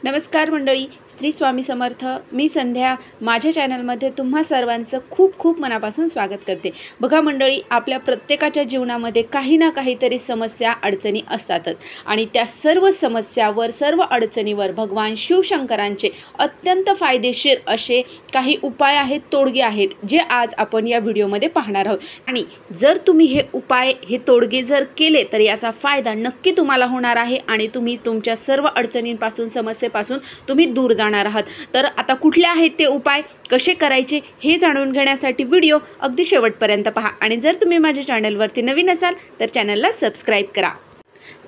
नमस्कार मंडळी, श्री स्वामी समर्थ. मी संध्या माझ्या चॅनलमध्ये तुम्हा सर्वांचं खूप खूप मनापासून स्वागत करते. बघा मंडळी, आपल्या प्रत्येकाच्या जीवनामध्ये काही ना काहीतरी समस्या अडचणी असतातच आणि त्या सर्व समस्यावर सर्व अडचणीवर भगवान शिवशंकरांचे अत्यंत फायदेशीर असे काही उपाय आहेत, तोडगे आहेत, जे आज आपण या व्हिडिओमध्ये पाहणार आहोत. आणि जर तुम्ही हे उपाय हे तोडगे जर केले तर याचा फायदा नक्की तुम्हाला होणार आहे आणि तुम्ही तुमच्या सर्व अडचणींपासून समस्येपासून तुम्ही दूर जाणार आहात. तर आता कुठले आहेत ते उपाय, कसे करायचे हे जाणून घेण्यासाठी व्हिडिओ अगदी शेवटपर्यंत पहा. आणि जर तुम्ही माझ्या चॅनलवरती नवीन असाल तर चॅनलला सबस्क्राईब करा.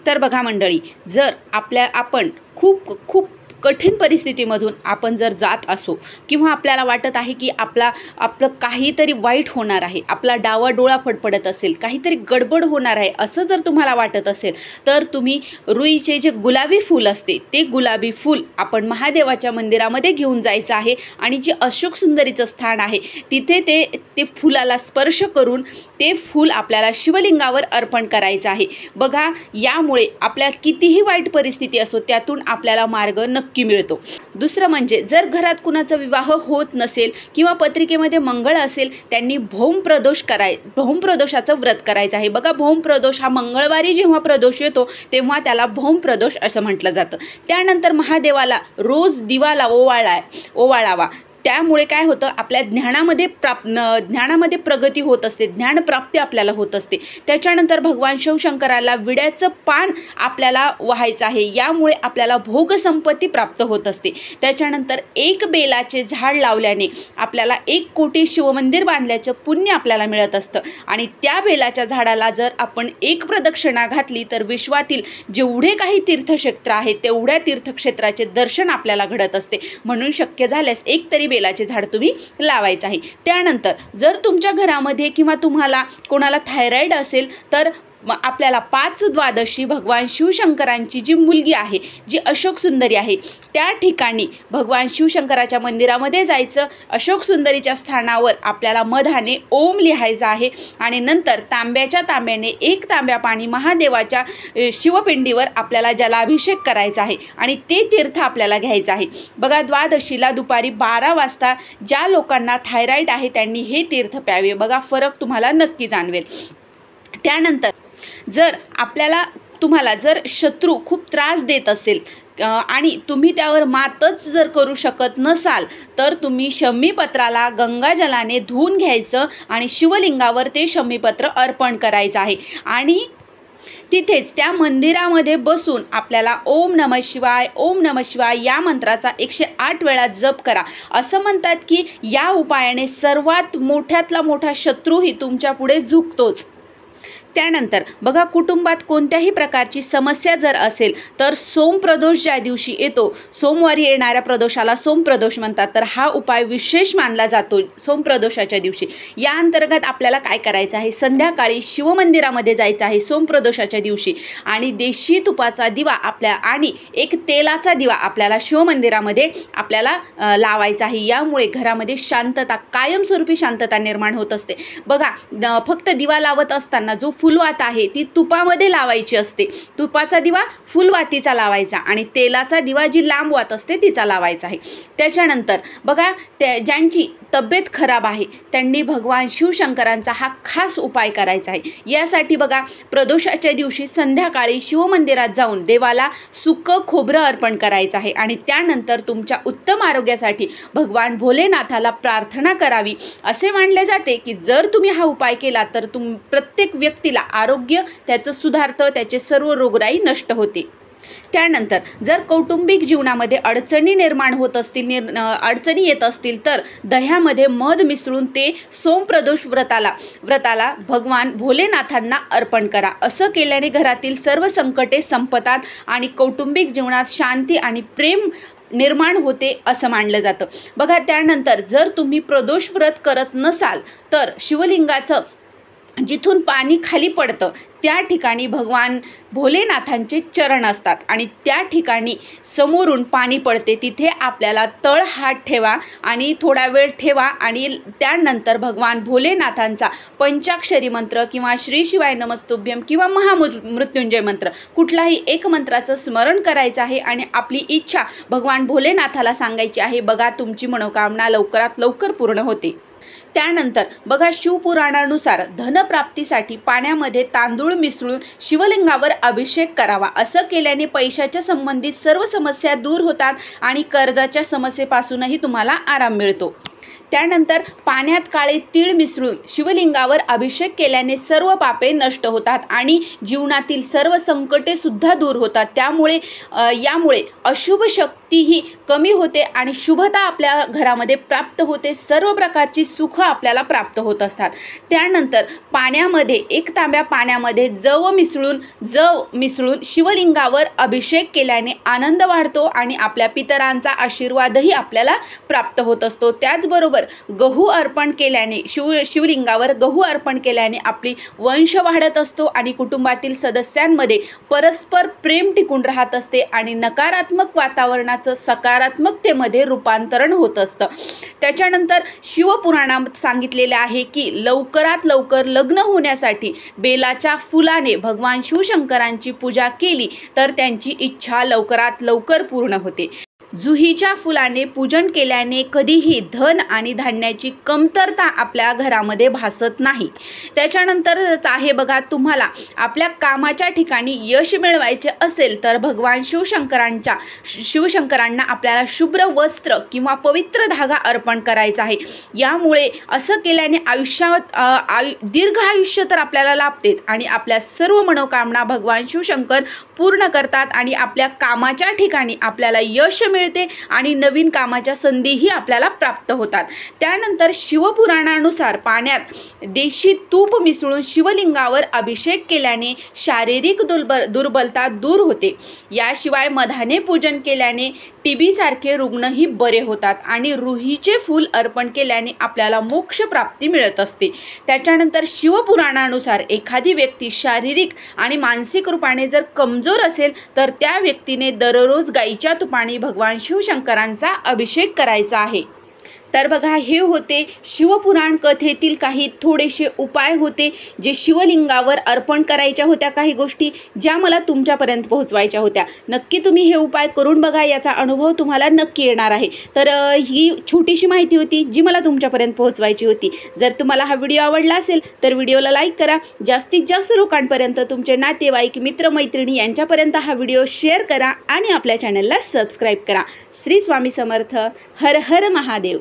तर बघा मंडळी, जर आपण खूप कठीण परिस्थितीमधून आपण जर जात असो किंवा आपल्याला वाटत आहे की आपलं काहीतरी वाईट होणार आहे, आपला डावाडोळा फडफडत असेल, काहीतरी गडबड होणार आहे असं जर तुम्हाला वाटत असेल तर तुम्ही रुईचे जे गुलाबी फूल असते ते गुलाबी फूल आपण महादेवाच्या मंदिरामध्ये घेऊन जायचं आहे आणि जे अशोक सुंदरीचं स्थान आहे तिथे ते फुलाला स्पर्श करून ते फूल आपल्याला शिवलिंगावर अर्पण करायचं आहे. बघा, यामुळे आपल्या कितीही वाईट परिस्थिती असो त्यातून आपल्याला मार्ग नक्की मिळतो. दुसरं म्हणजे जर घरात कुणाचा विवाह होत नसेल किंवा पत्रिकेमध्ये मंगळ असेल, त्यांनी भौम प्रदोषाचं व्रत करायचं आहे. बघा, भौम प्रदोष हा मंगळवारी जेव्हा प्रदोष येतो तेव्हा त्याला भौम प्रदोष असं म्हटलं जातं. त्यानंतर महादेवाला रोज दिवा ओवाळावा. त्यामुळे काय होतं, आपल्या ज्ञानामध्ये प्रगती होत असते, ज्ञानप्राप्ती आपल्याला होत असते. त्याच्यानंतर भगवान शिवशंकराला विड्याचं पान आपल्याला वाहायचं आहे, यामुळे आपल्याला भोगसंपत्ती प्राप्त होत असते. त्याच्यानंतर एक बेलाचे झाड लावल्याने आपल्याला 1 कोटी शिवमंदिर बांधल्याचं पुण्य आपल्याला मिळत असतं. आणि त्या बेलाच्या झाडाला जर आपण 1 प्रदक्षिणा घातली तर विश्वातील जेवढे काही तीर्थक्षेत्र आहेत तेवढ्या तीर्थक्षेत्राचे दर्शन आपल्याला घडत असते. म्हणून शक्य झाल्यास एक तरी बेलाचे झाड तुम्ही लावायचं आहे. त्यानंतर जर तुमच्या घरामध्ये किंवा तुम्हाला कोणाला थायरॉइड असेल तर आपल्याला 5 द्वादशी भगवान शिवशंकरांची जी मुलगी आहे, जी अशोक सुंदरी आहे, त्या ठिकाणी भगवान शिवशंकराच्या मंदिरामध्ये जायचं. अशोक सुंदरीच्या स्थानावर आपल्याला मधाने ओम लिहायचा आहे आणि नंतर तांब्याने 1 तांब्या पाणी महादेवाच्या शिवपिंडीवर आपल्याला जलाभिषेक करायचा आहे आणि ते तीर्थ आपल्याला घ्यायचं आहे. बघा, द्वादशीला दुपारी 12 वाजता ज्या लोकांना थायरॉइड आहे त्यांनी हे तीर्थ प्यावे. बघा, फरक तुम्हाला नक्की जाणवेल. त्यानंतर जर तुम्हाला जर शत्रू खूप त्रास देत असेल आणि तुम्ही त्यावर मातच जर करू शकत नसाल तर तुम्ही शमीपत्राला गंगाजलाने धुवून घ्यायचं आणि शिवलिंगावर ते शमीपत्र अर्पण करायचं आहे. आणि तिथेच त्या मंदिरामध्ये बसून आपल्याला ओम नमः शिवाय, ओम नमः शिवाय या मंत्राचा 108 वेळा जप करा. असं म्हणतात की या उपायाने सर्वात मोठ्यातला मोठा शत्रूही तुमच्या पुढे झुकतोच. त्यानंतर बघा, कुटुंबात कोणत्याही प्रकारची समस्या जर असेल तर सोमप्रदोष ज्या दिवशी येतो, सोमवारी येणाऱ्या प्रदोषाला सोमप्रदोष म्हणतात, तर हा उपाय विशेष मानला जातो सोमप्रदोषाच्या दिवशी. या अंतर्गत आपल्याला काय करायचं आहे, संध्याकाळी शिवमंदिरामध्ये जायचं आहे सोमप्रदोषाच्या दिवशी आणि देशी तुपाचा दिवा आणि 1 तेलाचा दिवा आपल्याला शिवमंदिरामध्ये आपल्याला लावायचा आहे. यामुळे घरामध्ये शांतता, कायमस्वरूपी शांतता निर्माण होत असते. बघा, फक्त दिवा लावत असताना जो फुलवात आहे ती तुपामध्ये लावायची असते. तुपाचा दिवा फुलवातीचा लावायचा आणि तेलाचा दिवा जी लांब वात असते तिचा लावायचा आहे. त्याच्यानंतर बघा, ज्यांची तब्येत खराब आहे त्यांनी भगवान शिवशंकरांचा हा खास उपाय करायचा आहे. यासाठी बघा, प्रदोषाच्या दिवशी संध्याकाळी शिवमंदिरात जाऊन देवाला सुकं खोबरं अर्पण करायचं आहे आणि त्यानंतर तुमच्या उत्तम आरोग्यासाठी भगवान भोलेनाथाला प्रार्थना करावी. असे मानले जाते की जर तुम्ही हा उपाय केला तर प्रत्येक व्यक्तीला आरोग्य त्याचं सुधारतं, त्याचे सर्व रोगराई नष्ट होते. त्यानंतर जर कौटुंबिक जीवनामध्ये अडचणी निर्माण होत असतील, अडचणी येत असतील तर दह्यामध्ये मध मिसळून ते सोमप्रदोष व्रताला भगवान भोलेनाथांना अर्पण करा. असं केल्याने घरातील सर्व संकटे संपतात आणि कौटुंबिक जीवनात शांती आणि प्रेम निर्माण होते असं मानलं जातं. बघा, त्यानंतर जर तुम्ही प्रदोष व्रत करत नसाल तर शिवलिंगाचं जिथून पाणी खाली पडतं त्या ठिकाणी भगवान भोलेनाथांचे चरण असतात आणि त्या ठिकाणी समोरून पाणी पडते, तिथे आपल्याला तळ हात ठेवा आणि थोडा वेळ ठेवा आणि त्यानंतर भगवान भोलेनाथांचा पंचाक्षरी मंत्र किंवा श्री शिवाय नमस्तुभ्यम किंवा महामृत्युंजय मंत्र कुठलाही एक मंत्राचं स्मरण करायचं आहे आणि आपली इच्छा भगवान भोलेनाथाला सांगायची आहे. बघा तुमची मनोकामना लवकरात लवकर पूर्ण होते. त्यानंतर बघा शिवपुराणानुसार धनप्राप्तीसाठी पाण्यामध्ये तांदूळ मिसळून शिवलिंगावर अभिषेक करावा. असं केल्याने पैशाच्या संबंधित सर्व समस्या दूर होतात आणि कर्जाच्या समस्येपासूनही तुम्हाला आराम मिळतो. त्यानंतर पाण्यात काळे तीळ मिसळून शिवलिंगावर अभिषेक केल्याने सर्व पापे नष्ट होतात आणि जीवनातील सर्व संकटे सुद्धा दूर होतात. यामुळे अशुभ शक्तीही कमी होते आणि शुभता आपल्या घरामध्ये प्राप्त होते. सर्व प्रकारची सुख आपल्याला प्राप्त होत असतात. त्यानंतर पाण्यामध्ये 1 तांब्या पाण्यामध्ये जव मिसळून शिवलिंगावर अभिषेक केल्याने आनंद वाढतो आणि आपल्या पितरांचा आशीर्वादही आपल्याला प्राप्त होत असतो. त्याचबरोबर गहू अर्पण केल्याने शिवलिंगावर गहू अर्पण केल्याने आपली वंश वाढत असतो आणि कुटुंबातील सदस्यांमध्ये परस्पर प्रेम टिकून राहत असते आणि नकारात्मक वातावरणाचं सकारात्मकतेमध्ये रूपांतरण होत असतं. त्याच्यानंतर शिवपुराणात सांगितलेले आहे की लवकरात लवकर लग्न होण्यासाठी बेलाच्या फुलाने भगवान शिवशंकरांची पूजा केली तर त्यांची इच्छा लवकरात लवकर पूर्ण होते. जुहीच्या फुलाने पूजन केल्याने कधीही धन आणि धान्याची कमतरता आपल्या घरामध्ये भासत नाही. त्याच्यानंतर आहे बघा, तुम्हाला आपल्या कामाच्या ठिकाणी यश मिळवायचे असेल तर भगवान शिवशंकरांना आपल्याला शुभ्र वस्त्र किंवा पवित्र धागा अर्पण करायचा आहे. यामुळे असं केल्याने आयुष्यात दीर्घ आयुष्य तर आपल्याला लाभतेच आणि आपल्या सर्व मनोकामना भगवान शिवशंकर पूर्ण करतात आणि आपल्या कामाच्या ठिकाणी आपल्याला यश मिळते आणि नवीन कामाच्या संधीही आपल्याला प्राप्त होतात. त्यानंतर शिवपुराणानुसार पाण्यात देशी तूप मिसळून शिवलिंगावर अभिषेक केल्याने शारीरिक दुर्बलता दूर होते. याशिवाय मधाने पूजन केल्याने TB सारखे रुग्णही बरे होतात आणि रुईचे फूल अर्पण केल्याने आपल्याला मोक्ष प्राप्ती मिळत असते. त्याच्यानंतर शिवपुराणानुसार एखादी व्यक्ती शारीरिक आणि मानसिक रूपाने जर कमजोर असेल तर त्या व्यक्तीने दररोज गाईच्या तुपाने भगवान शिवशंकरांचा अभिषेक करायचा आहे. तर बघा, हे होते शिवपुराण कथेतील काही थोडेसे उपाय होते जे शिवलिंगावर अर्पण करायच्या होत्या, काही गोष्टी ज्या मला तुमच्यापर्यंत पोहोचवायच्या होत्या. नक्की तुम्ही हे उपाय करून बघा, याचा अनुभव तुम्हाला नक्की येणार आहे. तर ही छोटीशी माहिती होती जी मला तुमच्यापर्यंत पोहोचवायची होती. जर तुम्हाला हा व्हिडिओ आवडला असेल तर व्हिडिओला लाईक करा. जास्तीत जास्त लोकांपर्यंत तुमचे नातेवाईक मित्रमैत्रिणी यांच्यापर्यंत हा व्हिडिओ शेअर करा आणि आपल्या चॅनलला सबस्क्राईब करा. श्री स्वामी समर्थ. हर हर महादेव.